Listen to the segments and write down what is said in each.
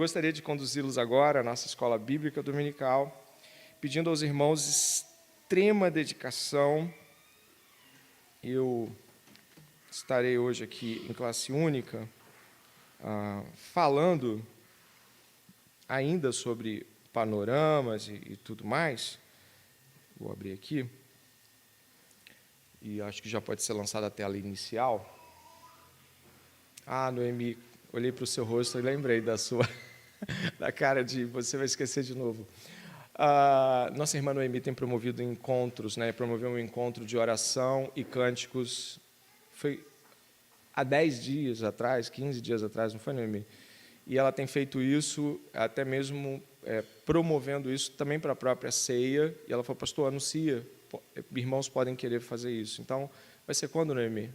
Gostaria de conduzi-los agora à nossa escola bíblica dominical, pedindo aos irmãos extrema dedicação. Eu estarei hoje aqui em classe única, falando ainda sobre panoramas e tudo mais. Vou abrir aqui. E acho que já pode ser lançada a tela inicial. Noemi, olhei para o seu rosto e lembrei da sua... da cara de você vai esquecer de novo. Nossa irmã Noemi tem promovido encontros, promoveu um encontro de oração e cânticos. Foi há 10 dias atrás, 15 dias atrás, não foi, Noemi? E ela tem feito isso, até mesmo promovendo isso também para a própria ceia. E ela falou, pastor, anuncia, irmãos podem querer fazer isso. Então, vai ser quando, Noemi?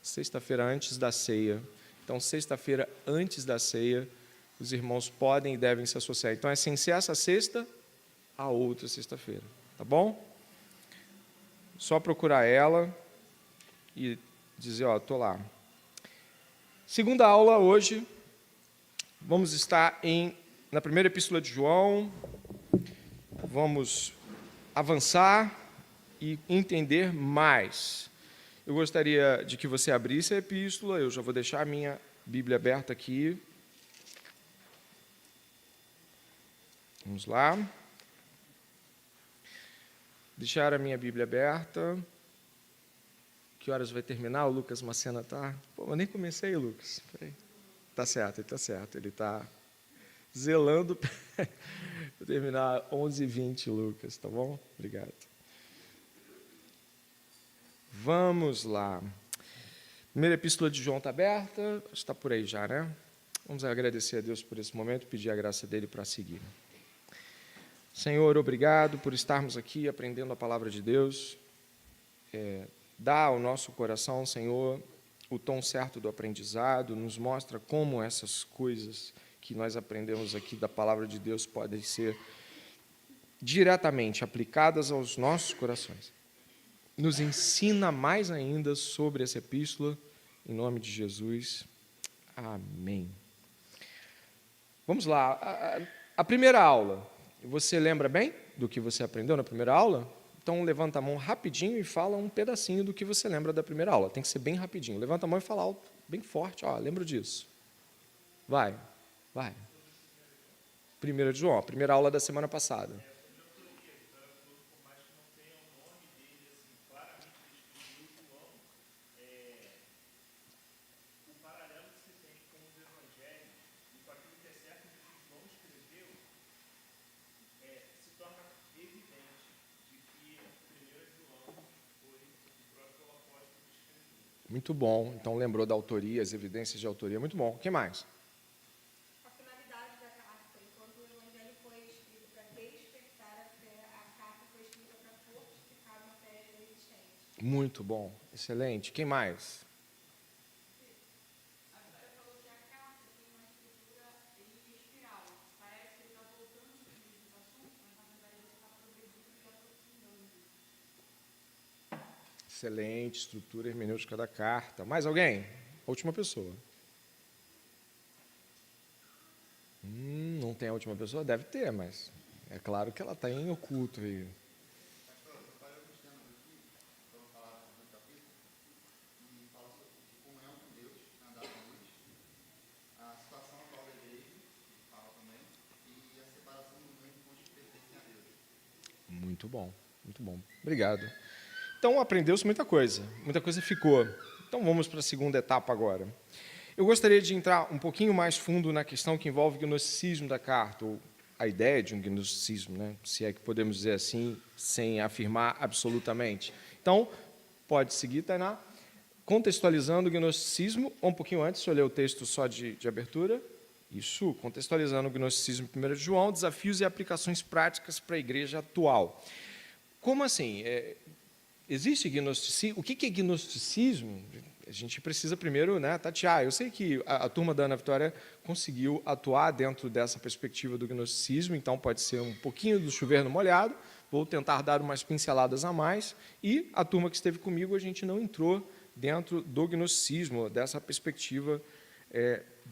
Sexta-feira antes da ceia. Então, sexta-feira, antes da ceia, os irmãos podem e devem se associar. Então, é sem ser essa sexta, a outra sexta-feira. Tá bom? Só procurar ela e dizer, estou lá. Segunda aula hoje, vamos estar na primeira epístola de João. Vamos avançar e entender mais. Eu gostaria de que você abrisse a epístola, eu já vou deixar a minha Bíblia aberta aqui. Vamos lá. Deixar a minha Bíblia aberta. Que horas vai terminar? O Lucas Macena está... eu nem comecei, Lucas. Está certo, ele está certo. Ele está zelando para terminar 11h20, Lucas, tá bom? Obrigado. Vamos lá. Primeira epístola de João está aberta, está por aí já, né? Vamos agradecer a Deus por esse momento e pedir a graça dele para seguir. Senhor, obrigado por estarmos aqui aprendendo a palavra de Deus. Dá ao nosso coração, Senhor, o tom certo do aprendizado, nos mostra como essas coisas que nós aprendemos aqui da palavra de Deus podem ser diretamente aplicadas aos nossos corações. Nos ensina mais ainda sobre essa epístola, em nome de Jesus. Amém. Vamos lá. A primeira aula, você lembra bem do que você aprendeu na primeira aula? Então, levanta a mão rapidinho e fala um pedacinho do que você lembra da primeira aula. Tem que ser bem rapidinho. Levanta a mão e fala alto, bem forte. Lembro disso. Vai. 1 de João, a primeira aula da semana passada. Muito bom. Então, lembrou da autoria, as evidências de autoria. Muito bom. O que mais? A finalidade da carta. Enquanto o Evangelho foi escrito para despertar a fé, a carta foi escrita para fortificar uma fé existente. Muito bom. Excelente. Quem mais? A Vitória falou que a carta tem uma estrutura em espiral. Parece que ele está voltando no livro do assunto, mas na verdade ele está progredindo e aproximando. Excelente, estrutura hermenêutica da carta. Mais alguém? A última pessoa. Não tem a última pessoa? Deve ter, mas é claro que ela está em oculto aí. Muito bom, muito bom. Obrigado. Então, aprendeu-se muita coisa ficou. Então, vamos para a segunda etapa agora. Eu gostaria de entrar um pouquinho mais fundo na questão que envolve o gnosticismo da carta, ou a ideia de um gnosticismo, se é que podemos dizer assim, sem afirmar absolutamente. Então, pode seguir, Tainá. Contextualizando o gnosticismo, um pouquinho antes, se eu ler o texto só de abertura. Isso, contextualizando o gnosticismo, 1 de João, desafios e aplicações práticas para a igreja atual. Como assim? Existe gnosticismo? O que é gnosticismo? A gente precisa primeiro tatear. Eu sei que a turma da Ana Vitória conseguiu atuar dentro dessa perspectiva do gnosticismo, então pode ser um pouquinho do chover no molhado, vou tentar dar umas pinceladas a mais, e a turma que esteve comigo, a gente não entrou dentro do gnosticismo, dessa perspectiva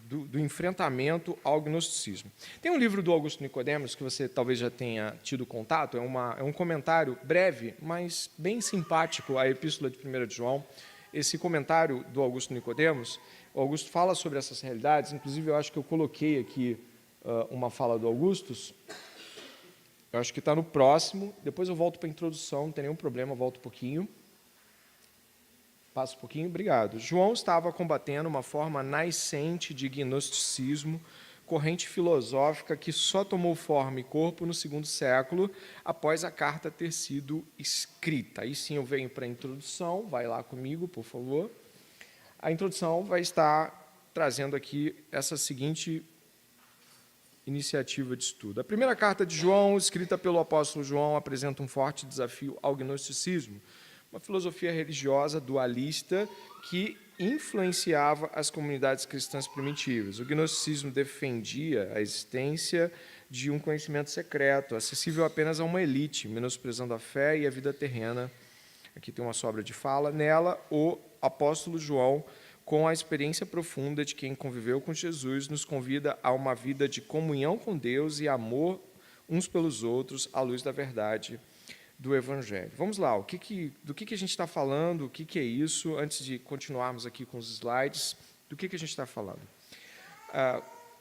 do enfrentamento ao gnosticismo. Tem um livro do Augusto Nicodemos, que você talvez já tenha tido contato, é um comentário breve, mas bem simpático à Epístola de 1 de João. Esse comentário do Augusto Nicodemos, o Augusto fala sobre essas realidades, inclusive eu acho que eu coloquei aqui uma fala do Augustus, eu acho que está no próximo, depois eu volto para a introdução, não tem nenhum problema, volto um pouquinho. Passa um pouquinho, obrigado. João estava combatendo uma forma nascente de gnosticismo, corrente filosófica que só tomou forma e corpo no segundo século, após a carta ter sido escrita. Aí sim eu venho para a introdução, vai lá comigo, por favor. A introdução vai estar trazendo aqui essa seguinte iniciativa de estudo. A primeira carta de João, escrita pelo apóstolo João, apresenta um forte desafio ao gnosticismo, uma filosofia religiosa dualista que influenciava as comunidades cristãs primitivas. O gnosticismo defendia a existência de um conhecimento secreto, acessível apenas a uma elite, menosprezando a fé e a vida terrena. Aqui tem uma sobra de fala. Nela, o apóstolo João, com a experiência profunda de quem conviveu com Jesus, nos convida a uma vida de comunhão com Deus e amor uns pelos outros, à luz da verdade do Evangelho. Vamos lá, do que a gente está falando, o que é isso, antes de continuarmos aqui com os slides, do que a gente está falando.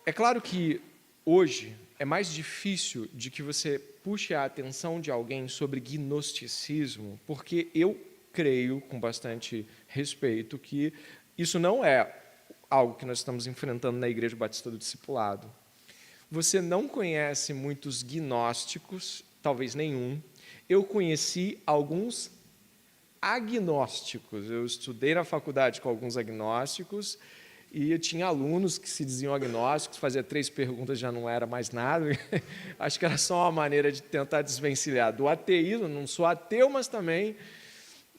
É claro que hoje é mais difícil de que você puxe a atenção de alguém sobre gnosticismo, porque eu creio, com bastante respeito, que isso não é algo que nós estamos enfrentando na Igreja Batista do Discipulado. Você não conhece muitos gnósticos, talvez nenhum. Eu conheci alguns agnósticos. Eu estudei na faculdade com alguns agnósticos e eu tinha alunos que se diziam agnósticos, fazia 3 perguntas já não era mais nada. Acho que era só uma maneira de tentar desvencilhar do ateísmo. Não sou ateu, mas também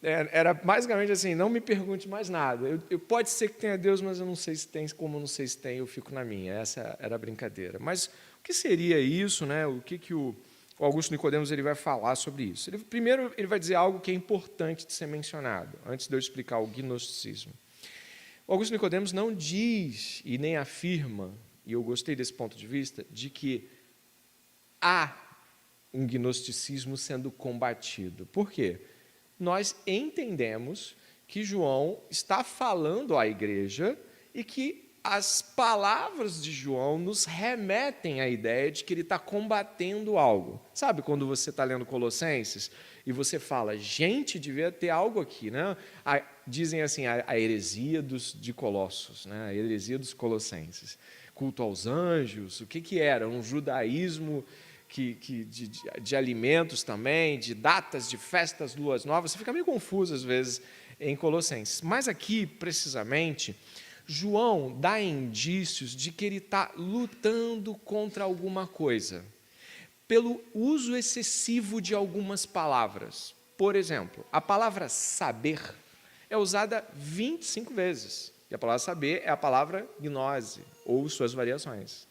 era basicamente assim, não me pergunte mais nada. Pode ser que tenha Deus, mas eu não sei se tem, como eu não sei se tem, eu fico na minha. Essa era a brincadeira. Mas o que seria isso, né? O que o Augusto Nicodemos ele vai falar sobre isso? Primeiro, ele vai dizer algo que é importante de ser mencionado, antes de eu explicar o gnosticismo. O Augusto Nicodemos não diz e nem afirma, e eu gostei desse ponto de vista, de que há um gnosticismo sendo combatido. Por quê? Nós entendemos que João está falando à igreja e que as palavras de João nos remetem à ideia de que ele está combatendo algo. Sabe quando você está lendo Colossenses e você fala, gente, devia ter algo aqui, né? Dizem assim, a heresia de Colossos, né? A heresia dos Colossenses. Culto aos anjos, o que era? Um judaísmo de alimentos também, de datas, de festas, luas novas. Você fica meio confuso, às vezes, em Colossenses. Mas aqui, precisamente, João dá indícios de que ele está lutando contra alguma coisa, pelo uso excessivo de algumas palavras. Por exemplo, a palavra saber é usada 25 vezes. E a palavra saber é a palavra gnose, ou suas variações.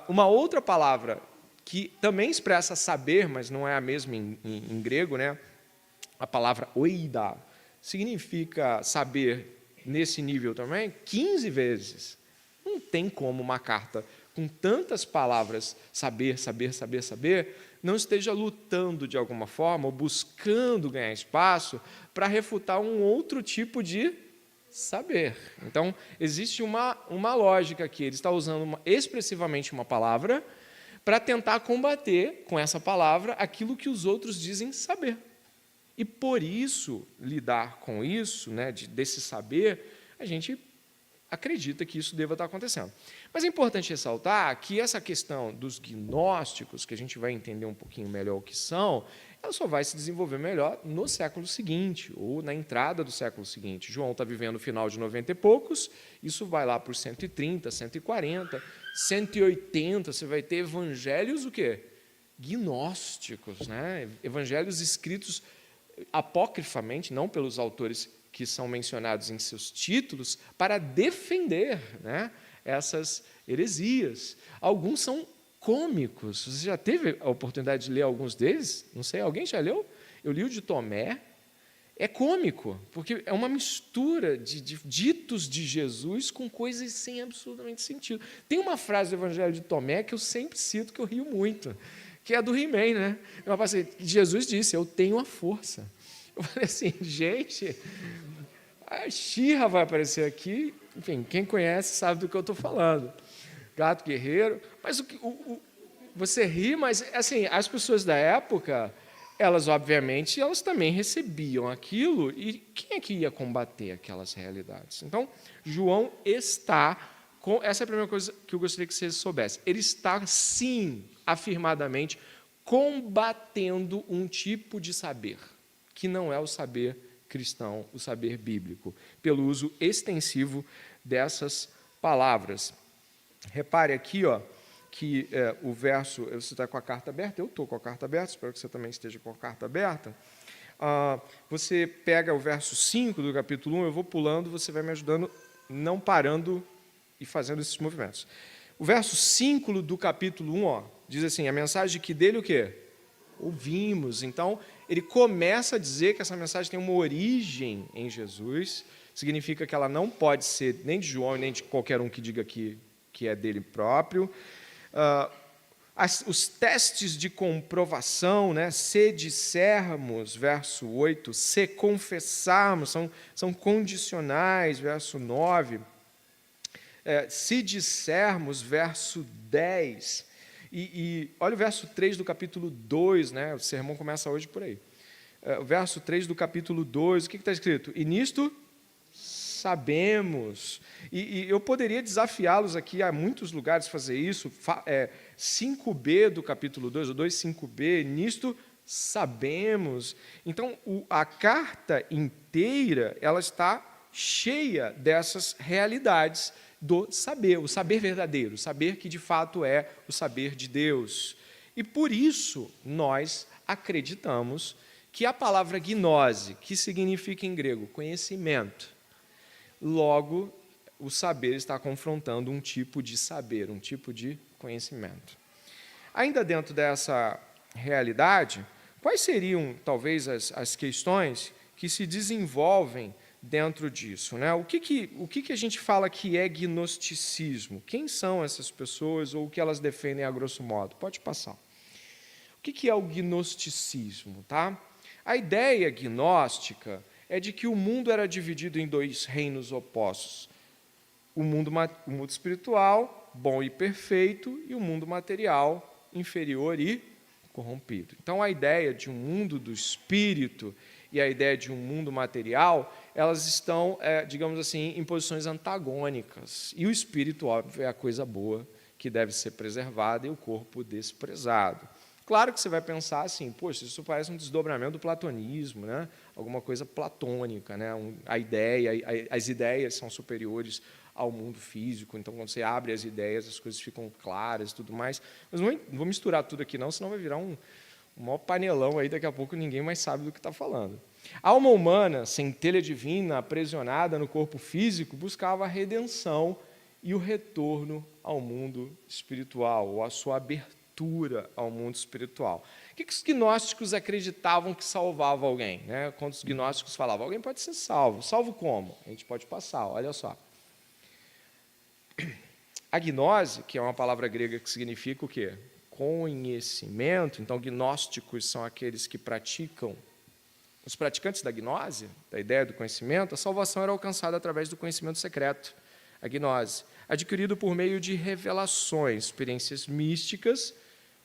Uma outra palavra que também expressa saber, mas não é a mesma em grego, né? A palavra oida significa saber nesse nível também 15 vezes. Não tem como uma carta com tantas palavras, saber, saber, saber, saber, não esteja lutando de alguma forma, ou buscando ganhar espaço para refutar um outro tipo de saber. Então, existe uma lógica aqui. Ele está usando expressivamente uma palavra para tentar combater com essa palavra aquilo que os outros dizem saber. E por isso, lidar com isso, né, desse saber, a gente acredita que isso deva estar acontecendo. Mas é importante ressaltar que essa questão dos gnósticos, que a gente vai entender um pouquinho melhor o que são, ela só vai se desenvolver melhor no século seguinte, ou na entrada do século seguinte. João está vivendo o final de 90 e poucos, isso vai lá por 130, 140, 180, você vai ter evangelhos o quê? Gnósticos, né? Evangelhos escritos apocrifamente, não pelos autores que são mencionados em seus títulos, para defender, né, essas heresias. Alguns são cômicos. Você já teve a oportunidade de ler alguns deles? Não sei, alguém já leu? Eu li o de Tomé, é cômico, porque é uma mistura de ditos de Jesus com coisas sem absolutamente sentido. Tem uma frase do Evangelho de Tomé que eu sempre cito, que eu rio muito, que é a do He-Man, né? Jesus disse, eu tenho a força. Eu falei assim, gente, a She-Ra vai aparecer aqui, enfim, quem conhece sabe do que eu estou falando. Gato guerreiro, mas você ri, mas assim, as pessoas da época, elas obviamente, elas também recebiam aquilo, e quem é que ia combater aquelas realidades? Então, João está com, essa é a primeira coisa que eu gostaria que vocês soubessem, ele está sim, afirmadamente, combatendo um tipo de saber, que não é o saber cristão, o saber bíblico, pelo uso extensivo dessas palavras. Repare aqui, ó, que o verso, você está com a carta aberta, eu estou com a carta aberta, espero que você também esteja com a carta aberta. Você pega o verso 5 do capítulo 1, eu vou pulando, você vai me ajudando, não parando e fazendo esses movimentos. O verso 5 do capítulo 1, ó, diz assim, a mensagem que dele o quê? Ouvimos. Então, ele começa a dizer que essa mensagem tem uma origem em Jesus, significa que ela não pode ser nem de João, nem de qualquer um que diga que é dele próprio. Os testes de comprovação, né? Se dissermos, verso 8, se confessarmos, são condicionais, verso 9. Se dissermos, verso 10. E olha o verso 3 do capítulo 2, né? O sermão começa hoje por aí. O verso 3 do capítulo 2, o que está escrito? E nisto sabemos. E eu poderia desafiá-los aqui a muitos lugares fazer isso. 5b do capítulo 2, o 2,5b, nisto sabemos. Então, a carta inteira ela está cheia dessas realidades do saber, o saber verdadeiro, o saber que de fato é o saber de Deus. E por isso nós acreditamos que a palavra gnose, que significa em grego conhecimento, logo o saber está confrontando um tipo de saber, um tipo de conhecimento. Ainda dentro dessa realidade, quais seriam talvez as questões que se desenvolvem dentro disso, né? O que a gente fala que é gnosticismo? Quem são essas pessoas ou o que elas defendem a grosso modo? Pode passar. O que é o gnosticismo? Tá? A ideia gnóstica é de que o mundo era dividido em dois reinos opostos. O mundo espiritual, bom e perfeito, e o mundo material, inferior e corrompido. Então, a ideia de um mundo do espírito e a ideia de um mundo material, elas estão, digamos assim, em posições antagônicas. E o espírito, óbvio, é a coisa boa que deve ser preservada e o corpo desprezado. Claro que você vai pensar assim, poxa, isso parece um desdobramento do platonismo, né? Alguma coisa platônica, né? A ideia, as ideias são superiores ao mundo físico, então quando você abre as ideias, as coisas ficam claras e tudo mais. Mas não vou misturar tudo aqui não, senão vai virar um maior panelão aí, daqui a pouco ninguém mais sabe do que está falando. A alma humana, centelha divina, aprisionada no corpo físico, buscava a redenção e o retorno ao mundo espiritual, ou a sua abertura ao mundo espiritual. O que os gnósticos acreditavam que salvava alguém? Né? Quando os gnósticos falavam, alguém pode ser salvo. Salvo como? A gente pode passar, olha só. A gnose, que é uma palavra grega que significa o quê? Conhecimento. Então, gnósticos são aqueles que praticam, os praticantes da gnose, da ideia do conhecimento, a salvação era alcançada através do conhecimento secreto, a gnose, adquirido por meio de revelações, experiências místicas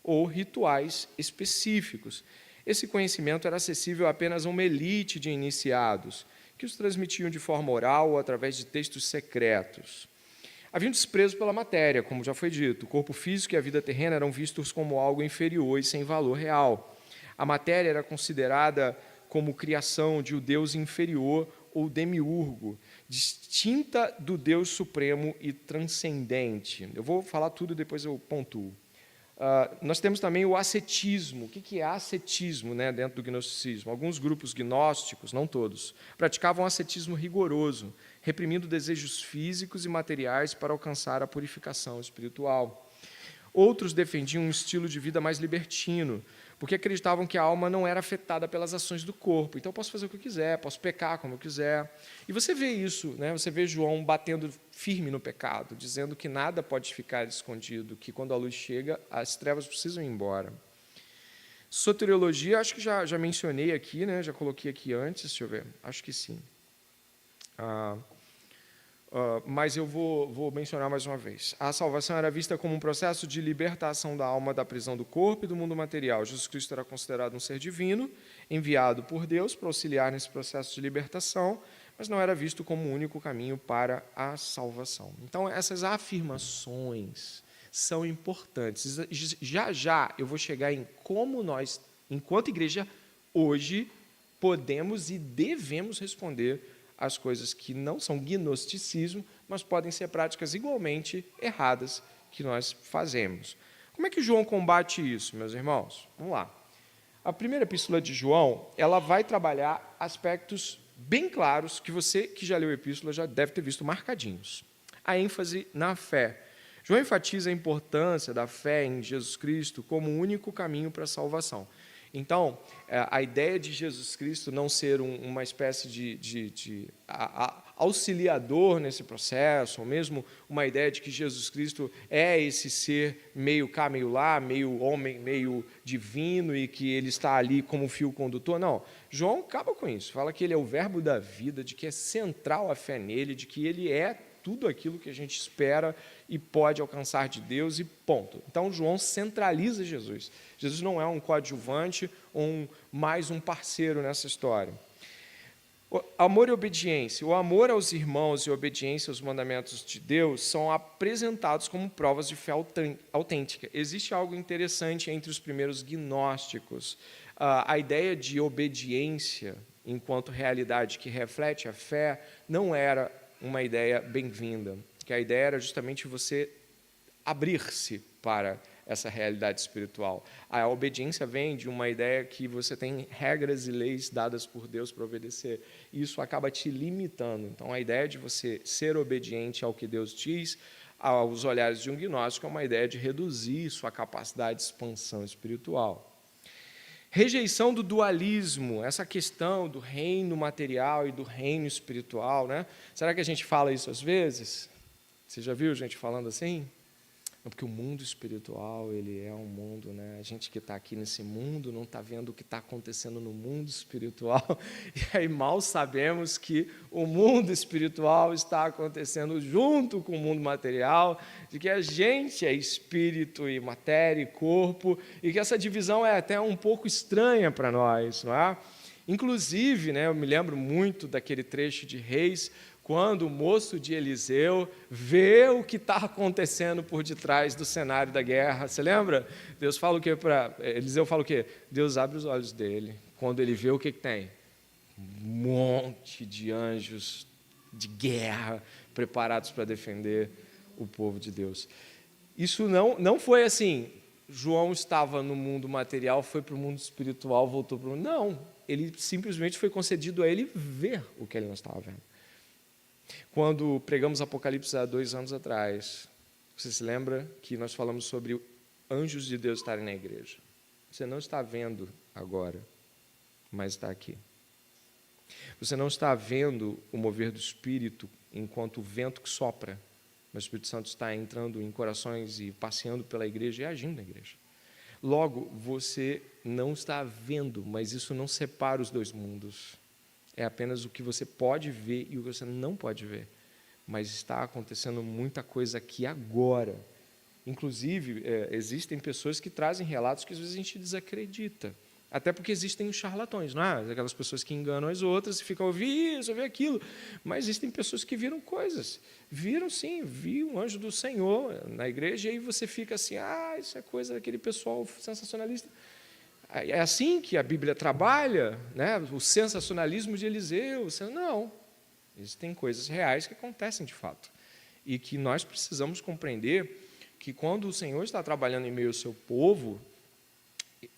ou rituais específicos. Esse conhecimento era acessível apenas a uma elite de iniciados, que os transmitiam de forma oral ou através de textos secretos. Havia um desprezo pela matéria, como já foi dito. O corpo físico e a vida terrena eram vistos como algo inferior e sem valor real. A matéria era considerada como criação de um Deus inferior ou demiurgo, distinta do Deus supremo e transcendente. Eu vou falar tudo e depois eu pontuo. Nós temos também o ascetismo. O que é ascetismo, né, dentro do gnosticismo? Alguns grupos gnósticos, não todos, praticavam ascetismo rigoroso, reprimindo desejos físicos e materiais para alcançar a purificação espiritual. Outros defendiam um estilo de vida mais libertino, porque acreditavam que a alma não era afetada pelas ações do corpo. Então, eu posso fazer o que eu quiser, posso pecar como eu quiser. E você vê isso, né? Você vê João batendo firme no pecado, dizendo que nada pode ficar escondido, que quando a luz chega, as trevas precisam ir embora. Soteriologia, acho que já mencionei aqui, né? Já coloquei aqui antes, deixa eu ver, acho que sim. Mas eu vou mencionar mais uma vez. A salvação era vista como um processo de libertação da alma da prisão do corpo e do mundo material. Jesus Cristo era considerado um ser divino, enviado por Deus para auxiliar nesse processo de libertação, mas não era visto como o único caminho para a salvação. Então, essas afirmações são importantes. Já eu vou chegar em como nós, enquanto igreja, hoje, podemos e devemos responder as coisas que não são gnosticismo, mas podem ser práticas igualmente erradas que nós fazemos. Como é que João combate isso, meus irmãos? Vamos lá. A primeira epístola de João, ela vai trabalhar aspectos bem claros que você que já leu a epístola já deve ter visto marcadinhos. A ênfase na fé. João enfatiza a importância da fé em Jesus Cristo como o único caminho para a salvação. Então, a ideia de Jesus Cristo não ser uma espécie de auxiliador nesse processo, ou mesmo uma ideia de que Jesus Cristo é esse ser meio cá, meio lá, meio homem, meio divino, e que ele está ali como fio condutor. Não, João acaba com isso, fala que ele é o verbo da vida, de que é central a fé nele, de que ele é tudo aquilo que a gente espera e pode alcançar de Deus, e ponto. Então, João centraliza Jesus. Jesus não é um coadjuvante ou mais um parceiro nessa história. O amor e obediência. O amor aos irmãos e a obediência aos mandamentos de Deus são apresentados como provas de fé autêntica. Existe algo interessante entre os primeiros gnósticos. A ideia de obediência enquanto realidade que reflete a fé não era uma ideia bem-vinda, que a ideia era justamente você abrir-se para essa realidade espiritual. A obediência vem de uma ideia que você tem regras e leis dadas por Deus para obedecer, e isso acaba te limitando. Então, a ideia de você ser obediente ao que Deus diz, aos olhares de um gnóstico, é uma ideia de reduzir sua capacidade de expansão espiritual. Rejeição do dualismo, essa questão do reino material e do reino espiritual, né? Será que a gente fala isso às vezes? Você já viu gente falando assim? Não, porque o mundo espiritual, ele é um mundo, né? A gente que está aqui nesse mundo não está vendo o que está acontecendo no mundo espiritual, e aí mal sabemos que o mundo espiritual está acontecendo junto com o mundo material, de que a gente é espírito e matéria e corpo, e que essa divisão é até um pouco estranha para nós, não é? Inclusive, né, eu me lembro muito daquele trecho de Reis, quando o moço de Eliseu vê o que está acontecendo por detrás do cenário da guerra. Você lembra? Deus fala o quê para Eliseu? Fala o quê? Deus abre os olhos dele. Quando ele vê o que tem? Um monte de anjos de guerra preparados para defender o povo de Deus. Isso não foi assim, João estava no mundo material, foi para o mundo espiritual, voltou para o mundo. Não, ele simplesmente foi concedido a ele ver o que ele não estava vendo. Quando pregamos Apocalipse há 2 anos atrás, você se lembra que nós falamos sobre anjos de Deus estarem na igreja? Você não está vendo agora, mas está aqui. Você não está vendo o mover do Espírito enquanto o vento que sopra, mas o Espírito Santo está entrando em corações e passeando pela igreja e agindo na igreja. Logo, você não está vendo, mas isso não separa os dois mundos. É apenas o que você pode ver e o que você não pode ver. Mas está acontecendo muita coisa aqui agora. Inclusive, existem pessoas que trazem relatos que às vezes a gente desacredita. Até porque existem os charlatões, não é? Aquelas pessoas que enganam as outras e ficam, eu vi isso, eu vi aquilo. Mas existem pessoas que viram coisas. Viram sim, vi um anjo do Senhor na igreja, e aí você fica assim, isso é coisa daquele pessoal sensacionalista. É assim que a Bíblia trabalha, né? O sensacionalismo de Eliseu. Não, existem coisas reais que acontecem de fato. E que nós precisamos compreender que quando o Senhor está trabalhando em meio ao seu povo,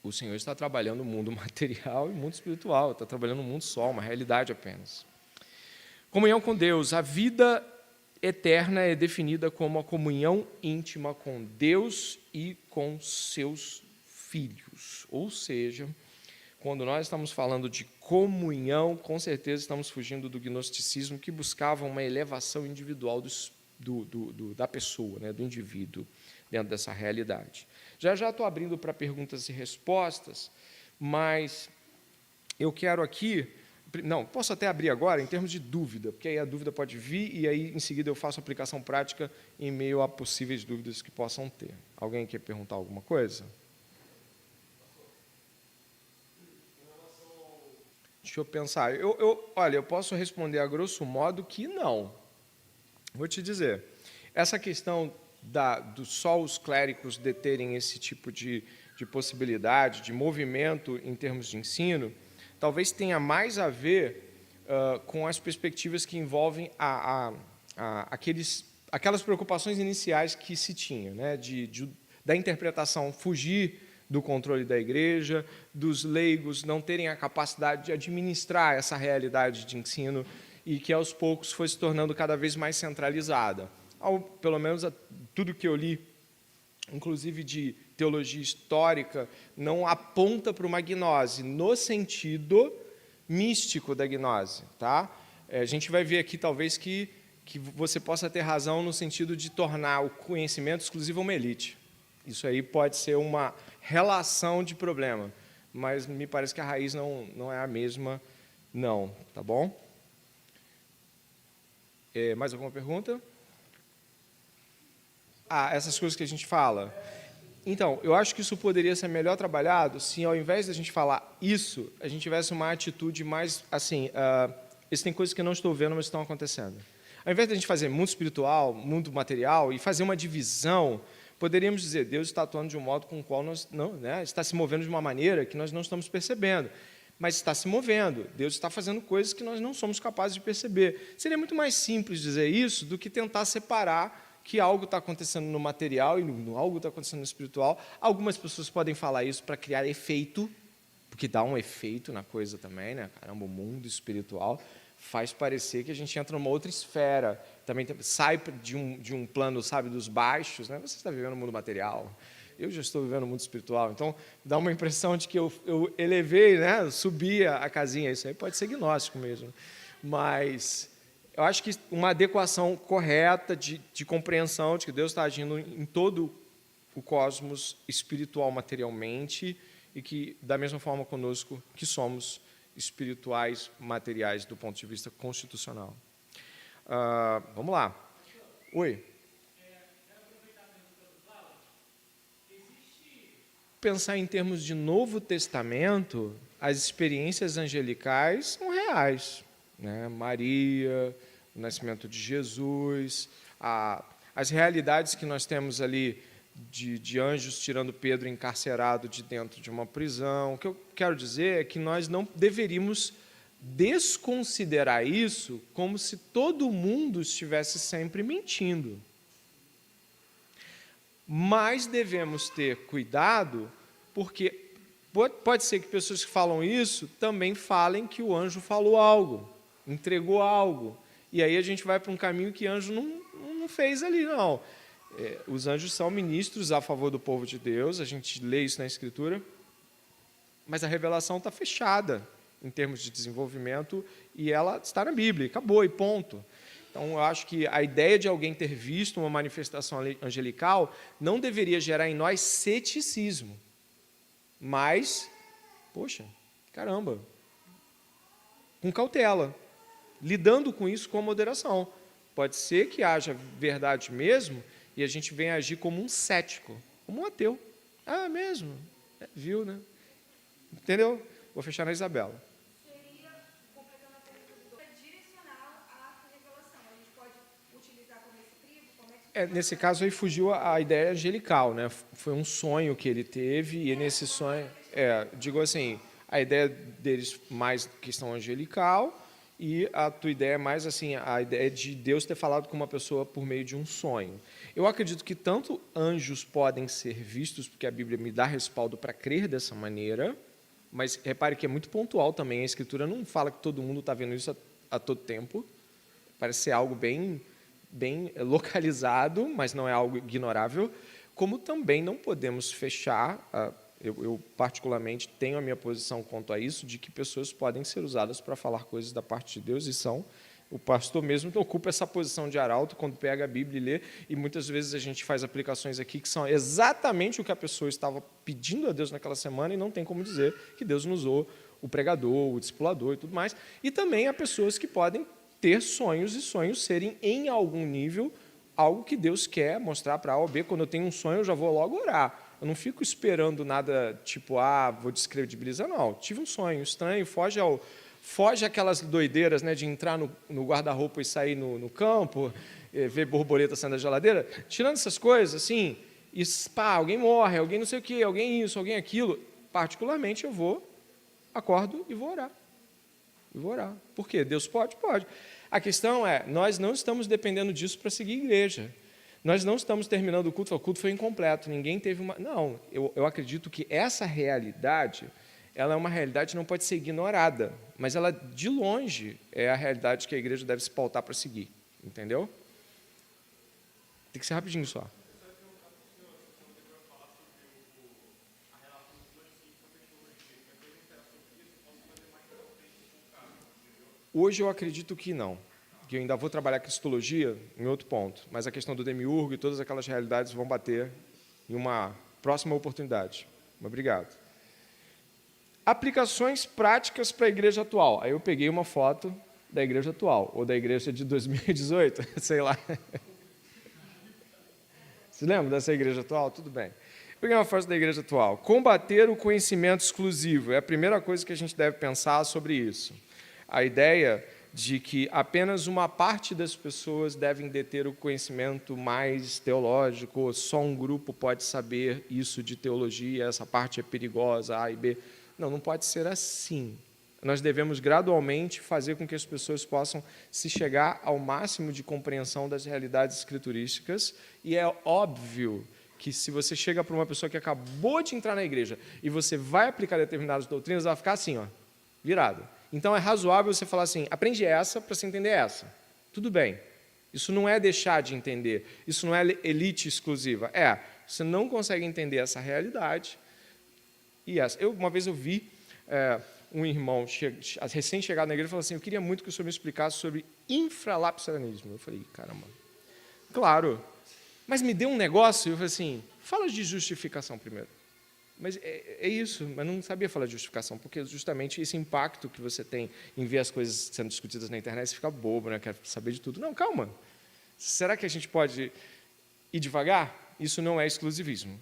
o Senhor está trabalhando no mundo material e no mundo espiritual, está trabalhando no mundo só, uma realidade apenas. Comunhão com Deus. A vida eterna é definida como a comunhão íntima com Deus e com seus filhos. Ou seja, quando nós estamos falando de comunhão, com certeza estamos fugindo do gnosticismo, que buscava uma elevação individual da pessoa, né, do indivíduo, dentro dessa realidade. Já estou abrindo para perguntas e respostas, mas eu quero aqui... Não, posso até abrir agora em termos de dúvida, porque aí a dúvida pode vir e aí em seguida eu faço a aplicação prática em meio a possíveis dúvidas que possam ter. Alguém quer perguntar alguma coisa? Deixa eu pensar. Olha, eu posso responder a grosso modo que não. Vou te dizer, essa questão só os clérigos deterem esse tipo de possibilidade, de movimento em termos de ensino, talvez tenha mais a ver com as perspectivas que envolvem aquelas preocupações iniciais que se tinha, né, da interpretação fugir do controle da igreja, dos leigos não terem a capacidade de administrar essa realidade de ensino e que, aos poucos, foi se tornando cada vez mais centralizada. Pelo menos tudo que eu li, inclusive de teologia histórica, não aponta para uma gnose no sentido místico da gnose. Tá? A gente vai ver aqui, talvez, que você possa ter razão no sentido de tornar o conhecimento exclusivo uma elite. Isso aí pode ser uma relação de problema, mas me parece que a raiz não é a mesma, não. Tá bom? Mais alguma pergunta? Essas coisas que a gente fala. Então, eu acho que isso poderia ser melhor trabalhado se, ao invés de a gente falar isso, a gente tivesse uma atitude mais, assim, tem coisas que eu não estou vendo, mas estão acontecendo. Ao invés de a gente fazer mundo espiritual, mundo material, e fazer uma divisão, poderíamos dizer, Deus está atuando de um modo com o qual nós não, né, está se movendo de uma maneira que nós não estamos percebendo, mas está se movendo. Deus está fazendo coisas que nós não somos capazes de perceber. Seria muito mais simples dizer isso do que tentar separar que algo está acontecendo no material e algo está acontecendo no espiritual. Algumas pessoas podem falar isso para criar efeito, porque dá um efeito na coisa também, né? Caramba, o mundo espiritual faz parecer que a gente entra numa outra esfera, também sai de um plano, sabe, dos baixos, né? Você está vivendo no mundo material, eu já estou vivendo no mundo espiritual, então dá uma impressão de que eu elevei, né? Subi a casinha, isso aí pode ser gnóstico mesmo, mas eu acho que uma adequação correta de compreensão de que Deus está agindo em todo o cosmos espiritual materialmente e que, da mesma forma conosco, que somos espirituais materiais do ponto de vista constitucional. Vamos lá. Oi. Pensar em termos de Novo Testamento, as experiências angelicais são reais. Né? Maria, o nascimento de Jesus, as realidades que nós temos ali de anjos tirando Pedro encarcerado de dentro de uma prisão. O que eu quero dizer é que nós não deveríamos desconsiderar isso como se todo mundo estivesse sempre mentindo. Mas devemos ter cuidado, porque pode ser que pessoas que falam isso também falem que o anjo falou algo, entregou algo, e aí a gente vai para um caminho que anjo não fez ali, não. Os anjos são ministros a favor do povo de Deus, a gente lê isso na Escritura, mas a revelação está fechada em termos de desenvolvimento e ela está na Bíblia, acabou e ponto. Então, eu acho que a ideia de alguém ter visto uma manifestação angelical não deveria gerar em nós ceticismo, mas, poxa, caramba, com cautela, lidando com isso com moderação. Pode ser que haja verdade mesmo e a gente venha agir como um cético, como um ateu. Ah, mesmo? Viu, né? Entendeu? Vou fechar na Isabela. Seria, completando a pergunta, direcional à revelação. A gente pode utilizar como esse crivo? Nesse caso aí fugiu a ideia angelical, né? Foi um sonho que ele teve e nesse sonho, digo assim, a ideia deles mais questão angelical e a tua ideia é mais assim, a ideia de Deus ter falado com uma pessoa por meio de um sonho. Eu acredito que tanto anjos podem ser vistos, porque a Bíblia me dá respaldo para crer dessa maneira, mas repare que é muito pontual também, a Escritura não fala que todo mundo está vendo isso a todo tempo, parece ser algo bem localizado, mas não é algo ignorável, como também não podemos fechar Eu, particularmente, tenho a minha posição quanto a isso, de que pessoas podem ser usadas para falar coisas da parte de Deus, e são. O pastor mesmo ocupa essa posição de arauto quando pega a Bíblia e lê, e muitas vezes a gente faz aplicações aqui que são exatamente o que a pessoa estava pedindo a Deus naquela semana, e não tem como dizer que Deus não usou o pregador, o discipulador e tudo mais. E também há pessoas que podem ter sonhos, e sonhos serem, em algum nível, algo que Deus quer mostrar para A ou B. Quando eu tenho um sonho, eu já vou logo orar. Eu não fico esperando nada, tipo, vou descredibilizar, não. Tive um sonho estranho, foge aquelas doideiras, né, de entrar no guarda-roupa e sair no campo, ver borboleta saindo da geladeira. Tirando essas coisas, assim, e alguém morre, alguém não sei o quê, alguém isso, alguém aquilo. Particularmente, acordo e vou orar. Por quê? Deus pode? Pode. A questão é, nós não estamos dependendo disso para seguir a igreja. Nós não estamos terminando o culto foi incompleto, ninguém teve uma... Não, eu acredito que essa realidade, ela é uma realidade que não pode ser ignorada, mas ela, de longe, é a realidade que a igreja deve se pautar para seguir, entendeu? Tem que ser rapidinho só. Hoje eu acredito que não, que eu ainda vou trabalhar cristologia em outro ponto, mas a questão do demiurgo e todas aquelas realidades vão bater em uma próxima oportunidade. Obrigado. Aplicações práticas para a igreja atual. Aí eu peguei uma foto da igreja atual, ou da igreja de 2018, sei lá. Se lembra dessa igreja atual? Tudo bem. Peguei uma foto da igreja atual. Combater o conhecimento exclusivo. É a primeira coisa que a gente deve pensar sobre isso. A ideia de que apenas uma parte das pessoas devem deter o conhecimento mais teológico, só um grupo pode saber isso de teologia, essa parte é perigosa, A e B. Não pode ser assim. Nós devemos gradualmente fazer com que as pessoas possam se chegar ao máximo de compreensão das realidades escriturísticas, e é óbvio que se você chega para uma pessoa que acabou de entrar na igreja e você vai aplicar determinadas doutrinas, ela vai ficar assim, virada. Então, é razoável você falar assim, aprende essa para você entender essa. Tudo bem. Isso não é deixar de entender. Isso não é elite exclusiva. Você não consegue entender essa realidade. E essa. Uma vez eu vi um irmão recém-chegado na igreja e falou assim, eu queria muito que o senhor me explicasse sobre infralapsarianismo. Eu falei, caramba, claro. Mas me deu um negócio, eu falei assim, fala de justificação primeiro. Mas é isso, mas não sabia falar de justificação, porque justamente esse impacto que você tem em ver as coisas sendo discutidas na internet, você fica bobo, né? Quer saber de tudo. Não, calma. Será que a gente pode ir devagar? Isso não é exclusivismo.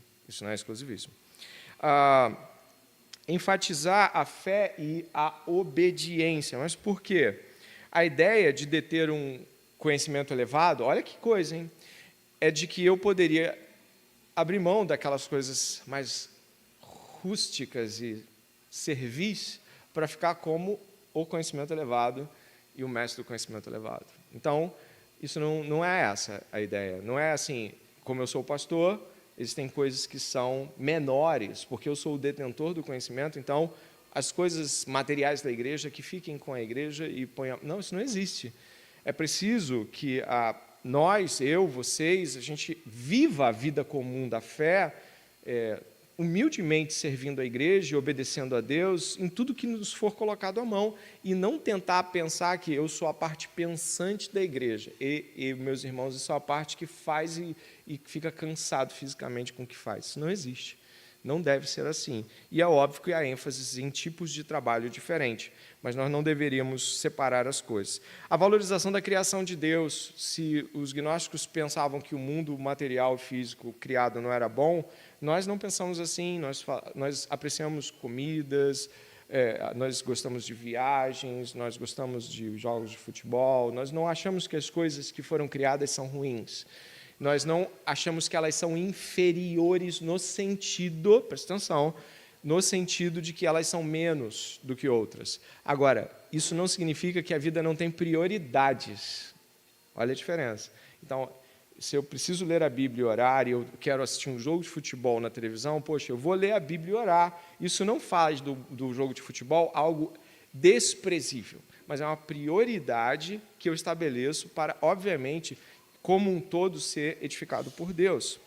Enfatizar a fé e a obediência. Mas por quê? A ideia de deter um conhecimento elevado, olha que coisa, hein? É de que eu poderia abrir mão daquelas coisas mais rústicas e servis para ficar como o conhecimento elevado e o mestre do conhecimento elevado. Então, isso não é essa a ideia. Não é assim, como eu sou o pastor, existem coisas que são menores, porque eu sou o detentor do conhecimento, então as coisas materiais da igreja que fiquem com a igreja e ponham... Não, isso não existe. É preciso que nós, vocês, a gente viva a vida comum da fé, humildemente servindo a igreja e obedecendo a Deus em tudo que nos for colocado à mão, e não tentar pensar que eu sou a parte pensante da igreja, e meus irmãos, eu sou a parte que faz e fica cansado fisicamente com o que faz. Isso não existe. Não deve ser assim. E é óbvio que há ênfase em tipos de trabalho diferentes, mas nós não deveríamos separar as coisas. A valorização da criação de Deus, se os gnósticos pensavam que o mundo material físico criado não era bom, nós não pensamos assim, nós apreciamos comidas, nós gostamos de viagens, nós gostamos de jogos de futebol, nós não achamos que as coisas que foram criadas são ruins. Nós não achamos que elas são inferiores no sentido, presta atenção, no sentido de que elas são menos do que outras. Agora, isso não significa que a vida não tem prioridades. Olha a diferença. Então, se eu preciso ler a Bíblia e orar, e eu quero assistir um jogo de futebol na televisão, poxa, eu vou ler a Bíblia e orar. Isso não faz do jogo de futebol algo desprezível, mas é uma prioridade que eu estabeleço para, obviamente, como um todo ser edificado por Deus.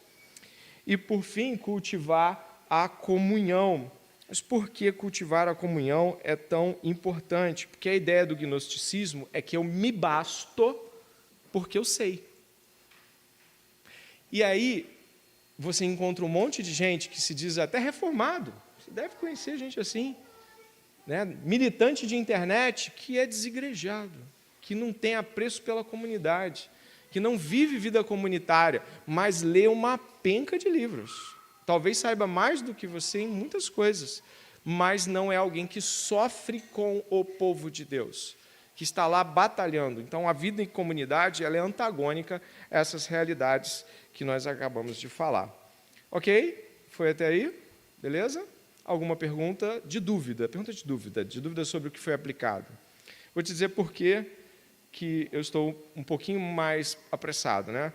E, por fim, cultivar a comunhão. Mas por que cultivar a comunhão é tão importante? Porque a ideia do gnosticismo é que eu me basto porque eu sei. E aí, você encontra um monte de gente que se diz até reformado. Você deve conhecer gente assim, né? Militante de internet, que é desigrejado, que não tem apreço pela comunidade, que não vive vida comunitária, mas lê uma penca de livros. Talvez saiba mais do que você em muitas coisas, mas não é alguém que sofre com o povo de Deus, que está lá batalhando. Então, a vida em comunidade ela é antagônica a essas realidades que nós acabamos de falar. Ok? Foi até aí? Beleza? Alguma pergunta de dúvida? Pergunta de dúvida sobre o que foi aplicado. Vou te dizer por que eu estou um pouquinho mais apressado, né?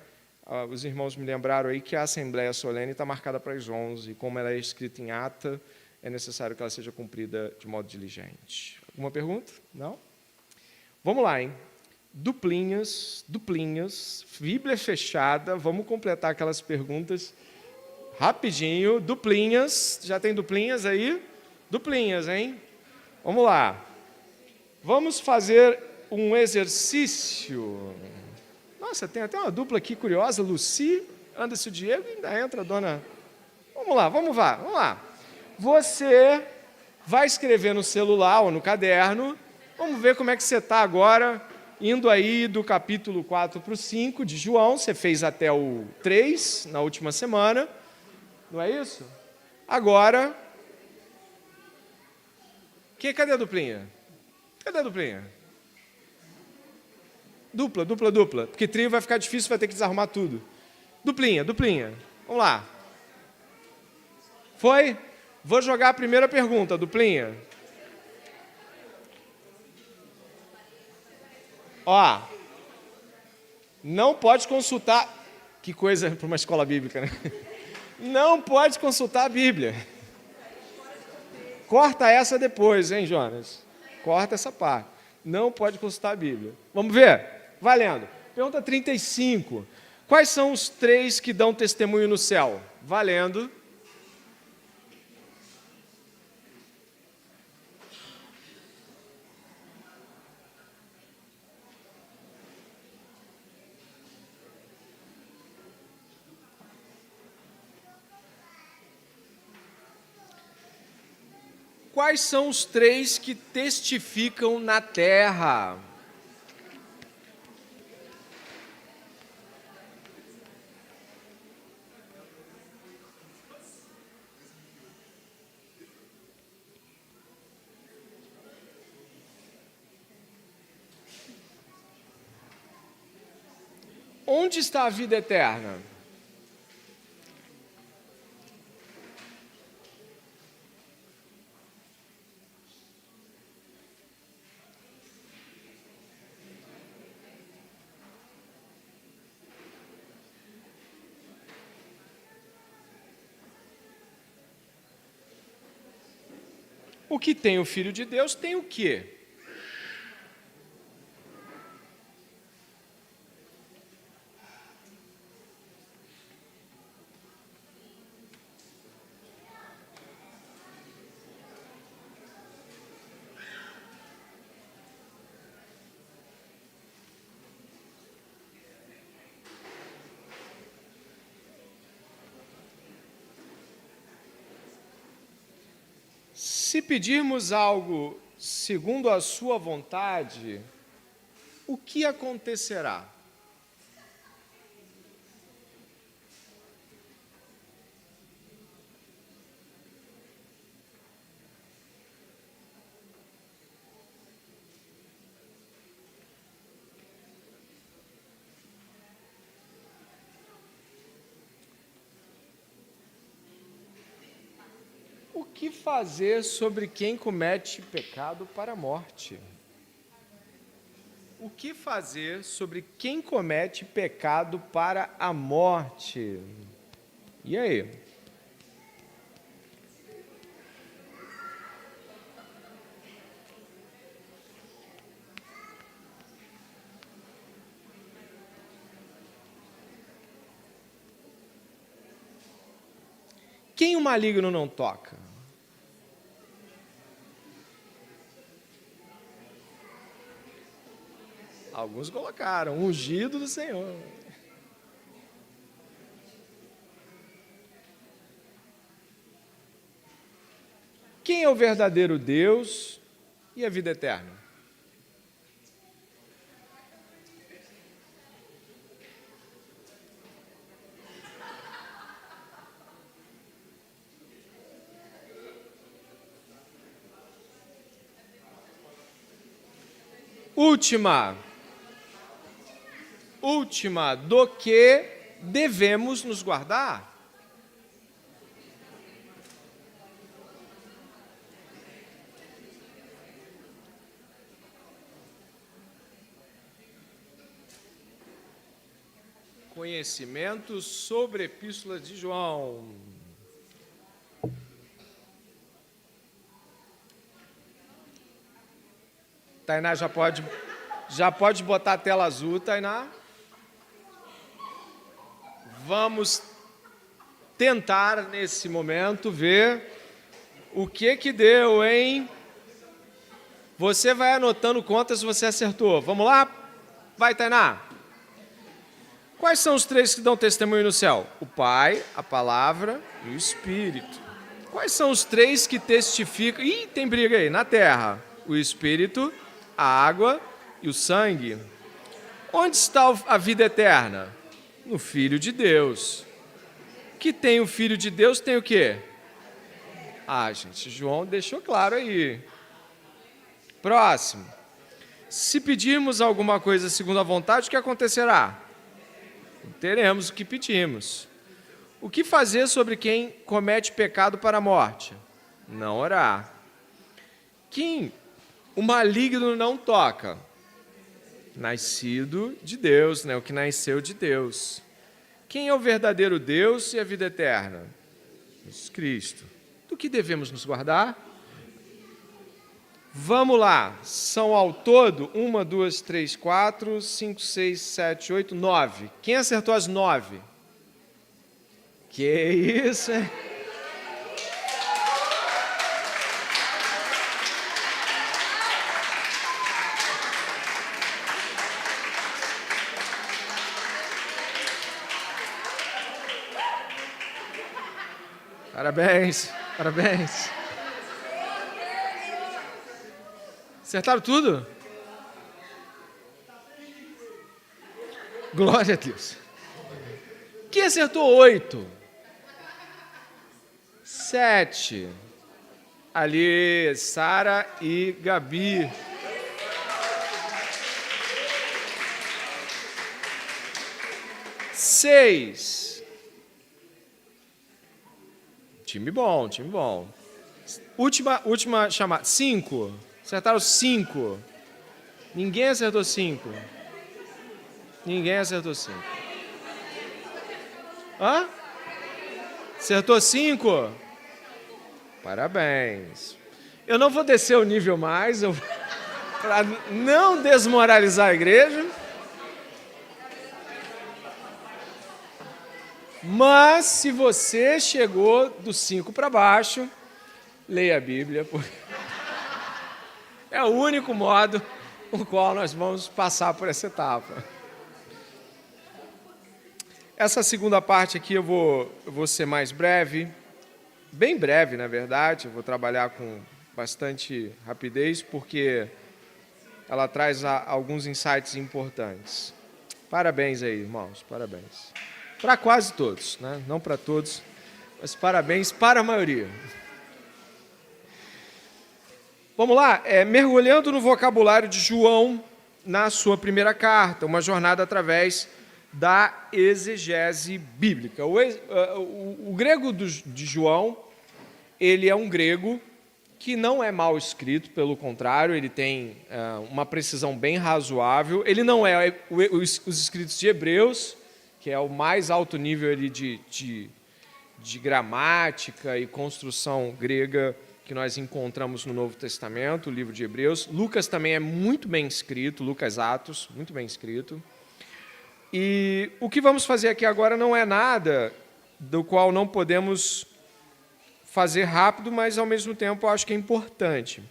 Os irmãos me lembraram aí que a Assembleia Solene está marcada para as 11, e como ela é escrita em ata, é necessário que ela seja cumprida de modo diligente. Alguma pergunta? Não? Vamos lá, hein? Duplinhas, Bíblia fechada, vamos completar aquelas perguntas rapidinho. Duplinhas, já tem duplinhas aí? Duplinhas, hein? Vamos lá. Vamos fazer um exercício. Nossa, tem até uma dupla aqui curiosa, Luci, anda-se o Diego e ainda entra a dona... Vamos lá. Você vai escrever no celular ou no caderno, vamos ver como é que você está agora, indo aí do capítulo 4 para o 5 de João, você fez até o 3 na última semana, não é isso? Agora, cadê a duplinha? Dupla, porque trio vai ficar difícil, vai ter que desarrumar tudo. Duplinha, vamos lá. Foi? Vou jogar a primeira pergunta, duplinha. Ó, não pode consultar... Que coisa para uma escola bíblica, né? Não pode consultar a Bíblia. Corta essa depois, hein, Jonas? Corta essa parte. Não pode consultar a Bíblia. Vamos ver? Valendo. Pergunta 35. Quais são os 3 que dão testemunho no céu? Valendo. Quais são os 3 que testificam na terra? Onde está a vida eterna? O que tem o Filho de Deus tem o quê? Se pedirmos algo segundo a sua vontade, o que acontecerá? O que fazer sobre quem comete pecado para a morte? O que fazer sobre quem comete pecado para a morte? E aí? Quem o maligno não toca? Alguns colocaram, ungido do Senhor. Quem é o verdadeiro Deus e a vida eterna? Última, do que devemos nos guardar? Conhecimento sobre a Epístola de João. Tainá, já pode botar a tela azul, Tainá. Vamos tentar, nesse momento, ver o que deu, hein? Você vai anotando contas se você acertou. Vamos lá? Vai, Tainá. Quais são os três que dão testemunho no céu? O Pai, a Palavra e o Espírito. Quais são os três que testificam? Ih, tem briga aí, na terra. O Espírito, a água e o sangue. Onde está a vida eterna? No Filho de Deus. Que tem o Filho de Deus, tem o quê? Ah, gente, João deixou claro aí. Próximo. Se pedirmos alguma coisa segundo a vontade, o que acontecerá? Teremos o que pedimos. O que fazer sobre quem comete pecado para a morte? Não orar. Quem o maligno não toca? Nascido de Deus, né? O que nasceu de Deus. Quem é o verdadeiro Deus e a vida eterna? Jesus Cristo. Do que devemos nos guardar? Vamos lá. São ao todo 1, 2, 3, 4, 5, 6, 7, 8, 9. Quem acertou as 9? Que isso, hein? Parabéns, parabéns. Acertaram tudo? Glória a Deus. Quem acertou 8? 7. Ali, Sara e Gabi. 6. Time bom, time bom. Última chamada. 5. Acertaram 5. Ninguém acertou 5. Ninguém acertou 5. Hã? Acertou 5? Parabéns. Eu não vou descer o nível mais, para não desmoralizar a igreja. Mas, se você chegou do 5 para baixo, leia a Bíblia, porque é o único modo com o qual nós vamos passar por essa etapa. Essa segunda parte aqui eu vou ser mais breve, bem breve, na verdade. Eu vou trabalhar com bastante rapidez, porque ela traz alguns insights importantes. Parabéns aí, irmãos, parabéns. Para quase todos, né? Não para todos, mas parabéns para a maioria. Vamos lá, mergulhando no vocabulário de João na sua primeira carta, uma jornada através da exegese bíblica. O grego de João, ele é um grego que não é mal escrito, pelo contrário, ele tem uma precisão bem razoável. Ele não é os escritos de Hebreus, que é o mais alto nível ali de gramática e construção grega que nós encontramos no Novo Testamento, o livro de Hebreus. Lucas também é muito bem escrito, Lucas Atos, muito bem escrito. E o que vamos fazer aqui agora não é nada do qual não podemos fazer rápido, mas, ao mesmo tempo, eu acho que é importante.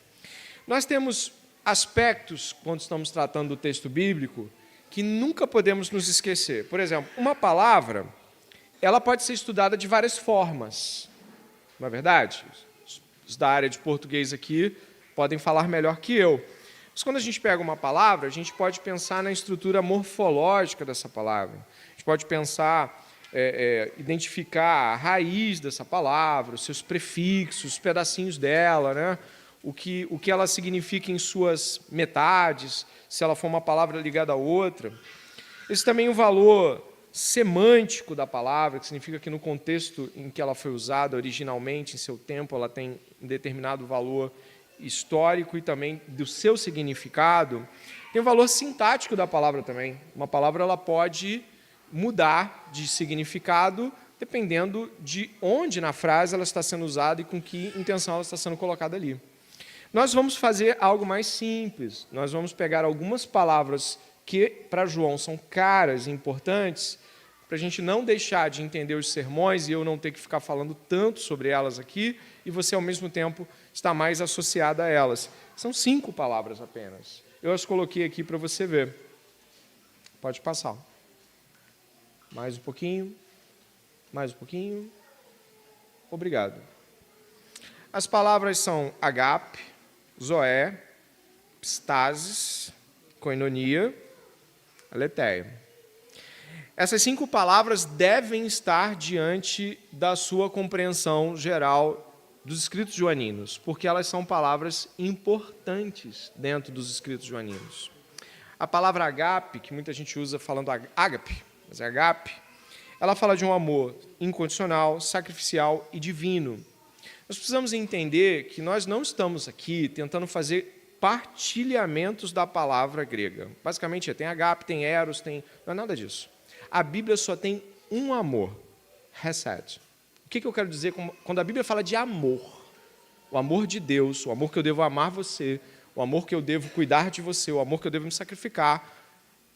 Nós temos aspectos, quando estamos tratando do texto bíblico, que nunca podemos nos esquecer. Por exemplo, uma palavra, ela pode ser estudada de várias formas, não é verdade? Os da área de português aqui podem falar melhor que eu. Mas quando a gente pega uma palavra, a gente pode pensar na estrutura morfológica dessa palavra. A gente pode pensar, identificar a raiz dessa palavra, os seus prefixos, os pedacinhos dela, né? O que ela significa em suas metades, se ela for uma palavra ligada a outra. Esse também é o valor semântico da palavra, que significa que no contexto em que ela foi usada originalmente, em seu tempo, ela tem um determinado valor histórico e também do seu significado. Tem o valor sintático da palavra também. Uma palavra ela pode mudar de significado dependendo de onde na frase ela está sendo usada e com que intenção ela está sendo colocada ali. Nós vamos fazer algo mais simples. Nós vamos pegar algumas palavras que, para João, são caras e importantes, para a gente não deixar de entender os sermões e eu não ter que ficar falando tanto sobre elas aqui, e você, ao mesmo tempo, está mais associado a elas. São 5 palavras apenas. Eu as coloquei aqui para você ver. Pode passar. Mais um pouquinho. Mais um pouquinho. Obrigado. As palavras são agape, zoé, pistasis, koinonia, aletheia. Essas 5 palavras devem estar diante da sua compreensão geral dos escritos joaninos, porque elas são palavras importantes dentro dos escritos joaninos. A palavra agape, que muita gente usa falando ágape, mas é agape, ela fala de um amor incondicional, sacrificial e divino. Nós precisamos entender que nós não estamos aqui tentando fazer partilhamentos da palavra grega. Basicamente, tem agape, tem eros, não é nada disso. A Bíblia só tem um amor, hesed. O que eu quero dizer quando a Bíblia fala de amor? O amor de Deus, o amor que eu devo amar você, o amor que eu devo cuidar de você, o amor que eu devo me sacrificar,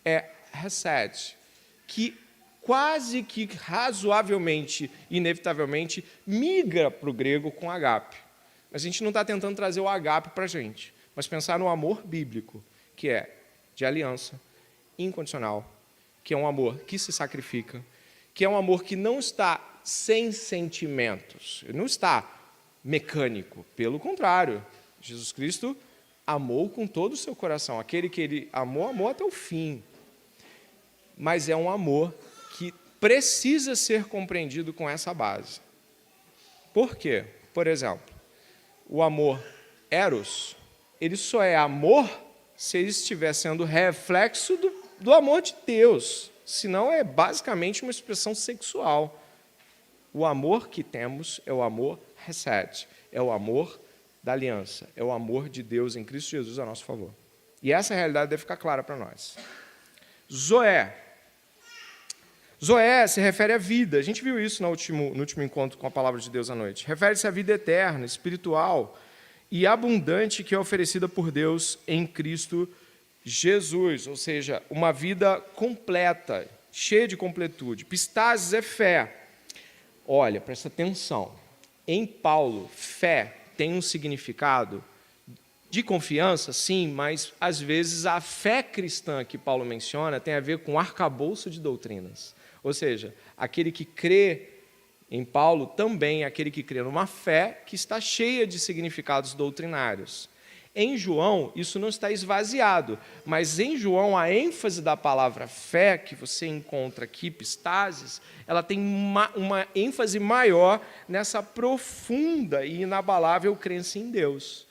é hesed, que quase que razoavelmente, inevitavelmente, migra para o grego com agape. A gente não está tentando trazer o agape para a gente, mas pensar no amor bíblico, que é de aliança, incondicional, que é um amor que se sacrifica, que é um amor que não está sem sentimentos, não está mecânico, pelo contrário. Jesus Cristo amou com todo o seu coração. Aquele que ele amou, amou até o fim. Mas é um amor que precisa ser compreendido com essa base. Por quê? Por exemplo, o amor eros, ele só é amor se ele estiver sendo reflexo do amor de Deus. Senão é basicamente uma expressão sexual. O amor que temos é o amor hesed, é o amor da aliança, é o amor de Deus em Cristo Jesus a nosso favor. E essa realidade deve ficar clara para nós. Zoé. Zoé se refere à vida. A gente viu isso no último encontro com a palavra de Deus à noite. Refere-se à vida eterna, espiritual e abundante que é oferecida por Deus em Cristo Jesus, ou seja, uma vida completa, cheia de completude. Pistasis é fé. Olha, presta atenção. Em Paulo, fé tem um significado de confiança, sim, mas às vezes a fé cristã que Paulo menciona tem a ver com arcabouço de doutrinas. Ou seja, aquele que crê em Paulo também é aquele que crê numa fé que está cheia de significados doutrinários. Em João, isso não está esvaziado, mas em João, a ênfase da palavra fé, que você encontra aqui, pistasis, ela tem uma ênfase maior nessa profunda e inabalável crença em Deus.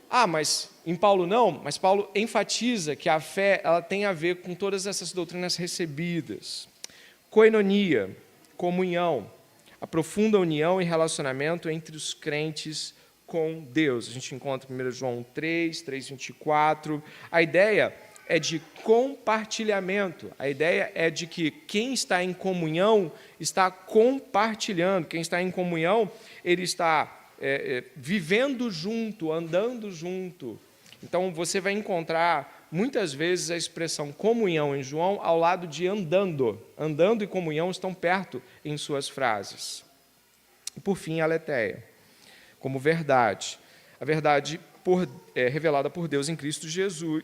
Ah, mas em Paulo não? Mas Paulo enfatiza que a fé ela tem a ver com todas essas doutrinas recebidas. Koinonia, comunhão, a profunda união e relacionamento entre os crentes com Deus. A gente encontra 1 João 3, 3:24. A ideia é de compartilhamento. A ideia é de que quem está em comunhão está compartilhando. Quem está em comunhão, ele está vivendo junto, andando junto. Então, você vai encontrar, muitas vezes, a expressão comunhão em João ao lado de andando. Andando e comunhão estão perto em suas frases. E, por fim, a aletheia. como verdade. A verdade revelada por Deus em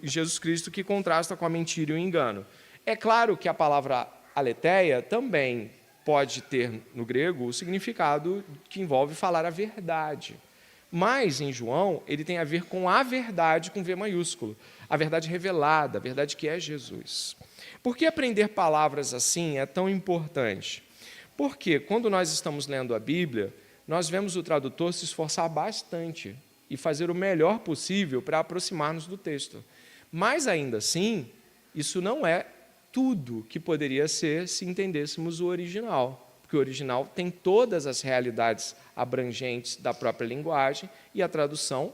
Jesus Cristo, que contrasta com a mentira e o engano. É claro que a palavra aletheia também pode ter, no grego, o significado que envolve falar a verdade. Mas, em João, ele tem a ver com a verdade com V maiúsculo, a verdade revelada, a verdade que é Jesus. Por que aprender palavras assim é tão importante? Porque, quando nós estamos lendo a Bíblia, nós vemos o tradutor se esforçar bastante e fazer o melhor possível para aproximar-nos do texto. Mas, ainda assim, isso não é tudo que poderia ser se entendêssemos o original. Porque o original tem todas as realidades abrangentes da própria linguagem e a tradução,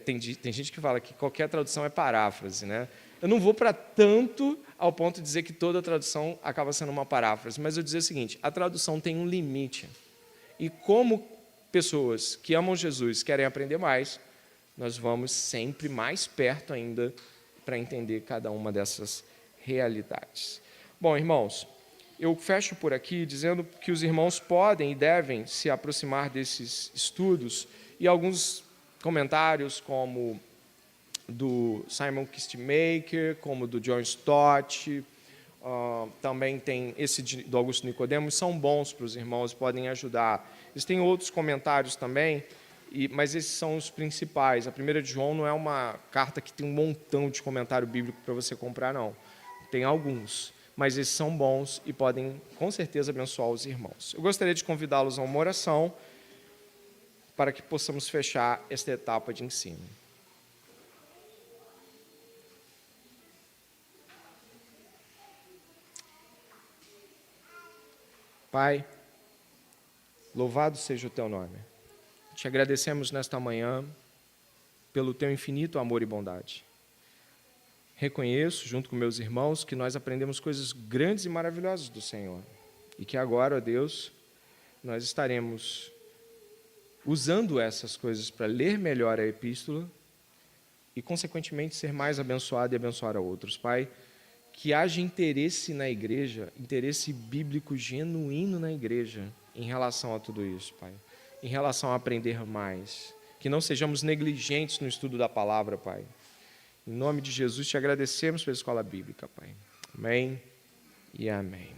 tem gente que fala que qualquer tradução é paráfrase, né? Eu não vou para tanto ao ponto de dizer que toda tradução acaba sendo uma paráfrase, mas eu dizer o seguinte, a tradução tem um limite. E como pessoas que amam Jesus querem aprender mais, nós vamos sempre mais perto ainda para entender cada uma dessas realidades. Bom, irmãos, eu fecho por aqui dizendo que os irmãos podem e devem se aproximar desses estudos e alguns comentários como do Simon Kistemaker, como do John Stott, também tem esse do Augusto Nicodemos, são bons para os irmãos, podem ajudar. Existem outros comentários também, mas esses são os principais. A primeira de João não é uma carta que tem um montão de comentário bíblico para você comprar, não. Tem alguns, mas esses são bons e podem, com certeza, abençoar os irmãos. Eu gostaria de convidá-los a uma oração para que possamos fechar esta etapa de ensino. Pai, louvado seja o teu nome. Te agradecemos nesta manhã pelo teu infinito amor e bondade. Reconheço, junto com meus irmãos, que nós aprendemos coisas grandes e maravilhosas do Senhor. E que agora, ó Deus, nós estaremos usando essas coisas para ler melhor a epístola e, consequentemente, ser mais abençoado e abençoar a outros. Pai, que haja interesse na igreja, interesse bíblico genuíno na igreja em relação a tudo isso, Pai. Em relação a aprender mais. Que não sejamos negligentes no estudo da palavra, Pai. Em nome de Jesus, te agradecemos pela escola bíblica, Pai. Amém e amém.